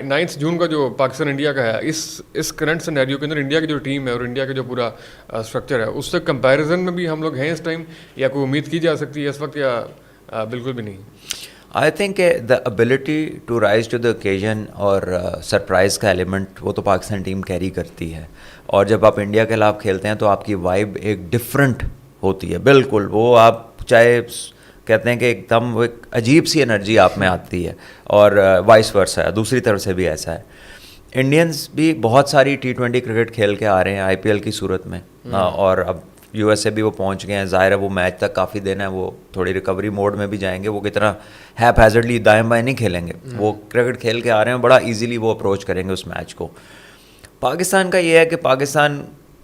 9 جون کا جو پاکستان انڈیا کا ہے, اس کرنٹ سینیریو کے اندر انڈیا کی جو ٹیم ہے اور انڈیا کا جو پورا اسٹرکچر ہے اس سے کمپیریزن میں بھی ہم لوگ ہیں اس ٹائم, یا کوئی امید کی جا سکتی ہے اس وقت, یا بالکل بھی نہیں؟ I think the ability to rise to the occasion اور سرپرائز کا ایلیمنٹ وہ تو پاکستان ٹیم کیری کرتی ہے, اور جب آپ انڈیا کے خلاف کھیلتے ہیں تو آپ کی وائب ایک ڈفرینٹ ہوتی ہے بالکل. وہ آپ چاہے کہتے ہیں کہ ایک دم وہ ایک عجیب سی انرجی آپ میں آتی ہے, اور وائس ورسا ہے دوسری طرف سے بھی ایسا ہے. انڈینز بھی بہت ساری T20 کرکٹ کھیل کے آ رہے ہیں IPL کی صورت میں, اور اب USA بھی وہ پہنچ گئے ہیں. ظاہر ہے وہ میچ تک کافی دن ہے, وہ تھوڑی ریکوری موڈ میں بھی جائیں گے. وہ کتنا ہیپ ہیزرڈلی دائیں بائیں نہیں کھیلیں گے, وہ کرکٹ کھیل کے آ رہے ہیں, بڑا ایزیلی وہ اپروچ کریں گے اس میچ کو. پاکستان کا یہ ہے کہ پاکستان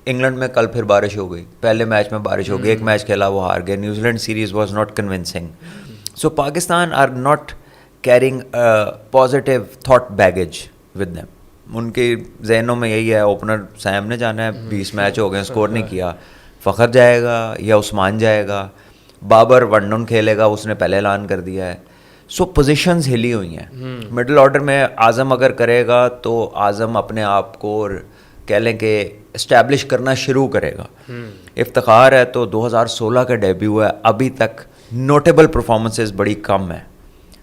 انگلینڈ میں کل پھر بارش ہو گئی, پہلے میچ میں بارش ہو گئی, ایک میچ کھیلا وہ ہار گئے. New Zealand series was not convincing. So Pakistan are not carrying positive thought baggage with them. ان کے ذہنوں میں یہی ہے اوپنر سیم نے جانا ہے, 20 میچ ہو گئے اسکور نہیں کیا, فخر جائے گا یا عثمان جائے گا, بابر ون ڈاؤن کھیلے گا, اس نے پہلے اعلان کر دیا ہے. سو پوزیشنز ہلی ہوئی ہیں. مڈل آرڈر میں اعظم اگر کرے گا تو اعظم اپنے آپ کو کہہ لیں کہ اسٹیبلش کرنا شروع کرے گا. افتخار ہے تو 2016 کا ڈیبیو ہے, ابھی تک نوٹیبل پرفارمنسز بڑی کم ہیں.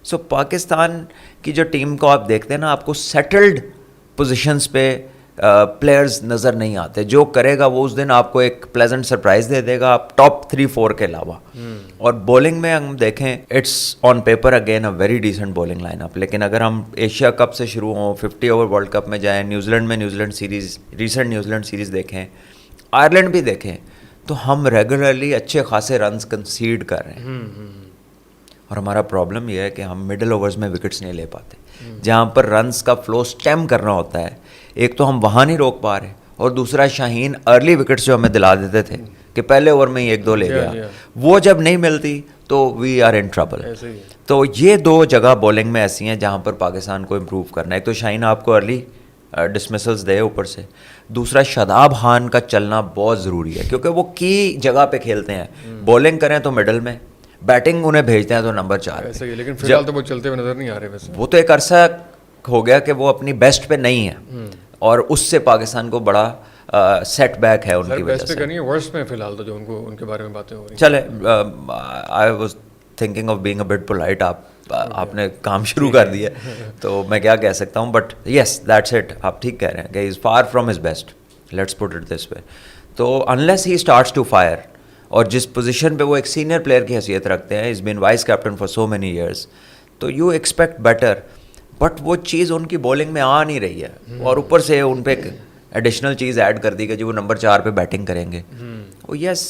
سو پاکستان کی جو ٹیم کو آپ دیکھتے ہیں نا, آپ کو سیٹلڈ پوزیشنز پہ پلیئرز نظر نہیں آتے. جو کرے گا وہ اس دن آپ کو ایک پلیزنٹ سرپرائز دے دے گا, آپ ٹاپ 3-4 کے علاوہ. اور بولنگ میں ہم دیکھیں it's on paper again a very decent bowling line up. لیکن اگر ہم ایشیا کپ سے شروع ہوں, 50 اوور ورلڈ کپ میں جائیں, New Zealand series, recent New Zealand series دیکھیں, آئرلینڈ بھی دیکھیں, تو ہم ریگولرلی اچھے خاصے رنز کنسیڈ کر رہے ہیں. اور ہمارا پرابلم یہ ہے کہ ہم مڈل اوورز میں وکٹس نہیں لے پاتے. جہاں پر رنز کا فلو سٹیم کرنا ہوتا ہے, ایک تو ہم وہاں نہیں روک پا رہے, اور دوسرا شاہین ارلی وکٹس جو ہمیں دلا دیتے تھے کہ پہلے اوور میں ہی 1-2 لے گیا, وہ جب نہیں ملتی تو وی آر ان ٹربل. تو یہ 2 جگہ بولنگ میں ایسی ہیں جہاں پر پاکستان کو امپروو کرنا ہے. ایک تو شاہین آپ کو ارلی ڈسمسلز دے اوپر سے, دوسرا شاداب خان کا چلنا بہت ضروری ہے کیونکہ وہ کی جگہ پہ کھیلتے ہیں. بولنگ کریں تو مڈل میں, بیٹنگ انہیں بھیجتے ہیں تو نمبر 4. لیکن فی الحال تو وہ چلتے ہوئے نظر نہیں آ رہے. ویسے وہ تو ایک عرصہ ہو گیا کہ وہ اپنی بیسٹ پہ نہیں ہے, اور اس سے پاکستان کو بڑا سیٹ بیک ہے ان کی وجہ سے. کرنی ہے ورسٹ میں فی الحال تو جو ان کے بارے میں باتیں ہو رہی ہیں. چلے I was thinking of being a but polite. آپ نے کام شروع کر دیا تو میں کیا کہہ سکتا ہوں, بٹ یس دیٹس اٹ. آپ ٹھیک کہہ رہے ہیں کہ he is far from his best, let's put it this way. تو unless he starts to fire, اور جس پوزیشن پہ وہ ایک سینئر پلیئر کی حیثیت رکھتے ہیں, is been vice captain for so many years, تو یو ایکسپیکٹ بیٹر. بٹ وہ چیز ان کی بولنگ میں آ نہیں رہی ہے, اور اوپر سے ان پہ ایڈیشنل چیز ایڈ کر دی کہ جو وہ نمبر 4 پہ بیٹنگ کریں گے. وہ یس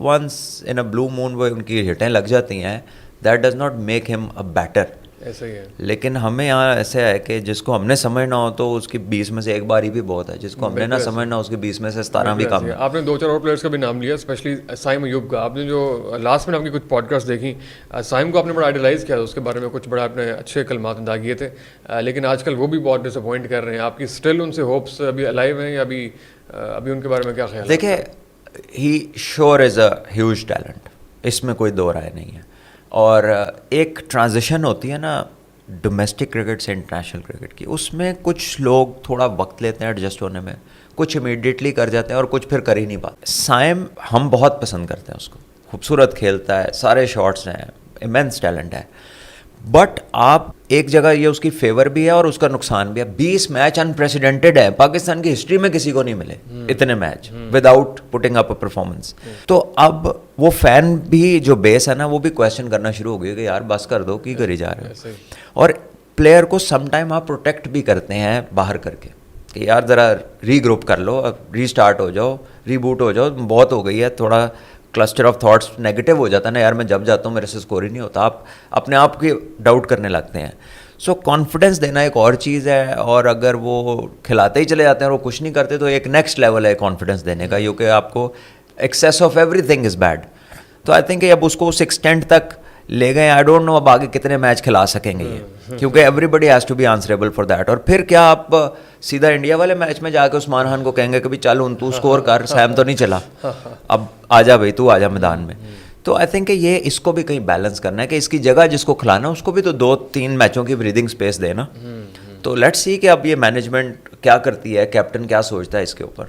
ونس ان اے بلو مون وہ ان کی ہٹیں لگ جاتی ہیں, دیٹ ڈز ناٹ میک ہم اے بیٹر. ایسا ہی ہے. لیکن ہمیں یہاں ایسا ہے کہ جس کو ہم نے سمجھنا ہو تو اس کی 20 میں سے ایک باری بھی بہت ہے, جس کو ہم نے نہ سمجھنا اس کی 20 میں سے 17 بھی کم ہے. آپ نے 2-4 اور پلیئرس کا بھی نام لیا, اسپیشلی سائم ایوب کا. آپ نے جو لاسٹ میں آپ کی کچھ پوڈ کاسٹ دیکھی, سائم کو آپ نے بڑا آئیڈیلائز کیا, اس کے بارے میں کچھ بڑا آپ نے اچھے کلمات ادا کیے تھے, لیکن آج کل وہ بھی بہت ڈس اپوائنٹ کر رہے ہیں. آپ کی اسٹل ان سے ہوپس ابھی الائیو ہیں, یا ابھی ان کے بارے میں کیا خیال ہے؟ دیکھیں, he sure is a huge talent, اس میں کوئی دو رائے نہیں ہے. اور ایک ٹرانزیشن ہوتی ہے نا ڈومیسٹک کرکٹ سے انٹرنیشنل کرکٹ کی, اس میں کچھ لوگ تھوڑا وقت لیتے ہیں ایڈجسٹ ہونے میں, کچھ امیڈیٹلی کر جاتے ہیں اور کچھ پھر کر ہی نہیں پاتے. سائم ہم بہت پسند کرتے ہیں اس کو, خوبصورت کھیلتا ہے, سارے شاٹس ہیں, ایمنس ٹیلنٹ ہے. بٹ آپ ایک جگہ یہ اس کی فیور بھی ہے اور اس کا نقصان بھی ہے. 20 میچ انپریسیڈنٹڈ ہے, پاکستان کی ہسٹری میں کسی کو نہیں ملے اتنے match without putting up a performance. تو اب وہ فین بھی جو بیس ہے نا, وہ بھی کویشچن کرنا شروع ہو گئی کہ یار بس کر دو, کی کری جا رہے ہو. اور پلیئر کو سم ٹائم آپ پروٹیکٹ بھی کرتے ہیں باہر کر کے کہ یار ذرا ری گروپ کر لو, ری اسٹارٹ ہو جاؤ, ری بوٹ ہو جاؤ, بہت ہو گئی ہے. تھوڑا کلسٹر آف تھاٹس نیگیٹو ہو جاتا ہے نا, یار میں جب جاتا ہوں میرے سے اسکور ہی نہیں ہوتا, آپ اپنے آپ کی ڈاؤٹ کرنے لگتے ہیں. سو کانفیڈنس دینا ایک اور چیز ہے, اور اگر وہ کھلاتے ہی چلے جاتے ہیں اور وہ کچھ نہیں کرتے تو ایک نیکسٹ لیول ہے کانفیڈنس دینے کا, کیونکہ آپ کو access of every thing is bad. تو آئی تھنک اب اس کو اس ایکسٹینٹ تک لے گئے. آئی ڈونٹ نو اب آگے کتنے میچ کھلا سکیں گے یہ, کیونکہ everybody has to be answerable for that. اور پھر کیا آپ سیدھا انڈیا والے میچ میں جا کے عثمان خان کو کہیں گے کہ بھی چل تو اسکور کر, سیم تو نہیں چلا, اب آ جا بھائی تو آ جا میدان میں. تو آئی تھنک کہ یہ اس کو بھی کہیں بیلنس کرنا ہے کہ اس کی جگہ جس کو کھلانا ہے اس کو بھی تو 2-3 میچوں کی بریدنگ اسپیس دینا. تو لیٹس سی کہ اب یہ مینجمنٹ کیا کرتی ہے, کیپٹن کیا سوچتا ہے اس کے اوپر.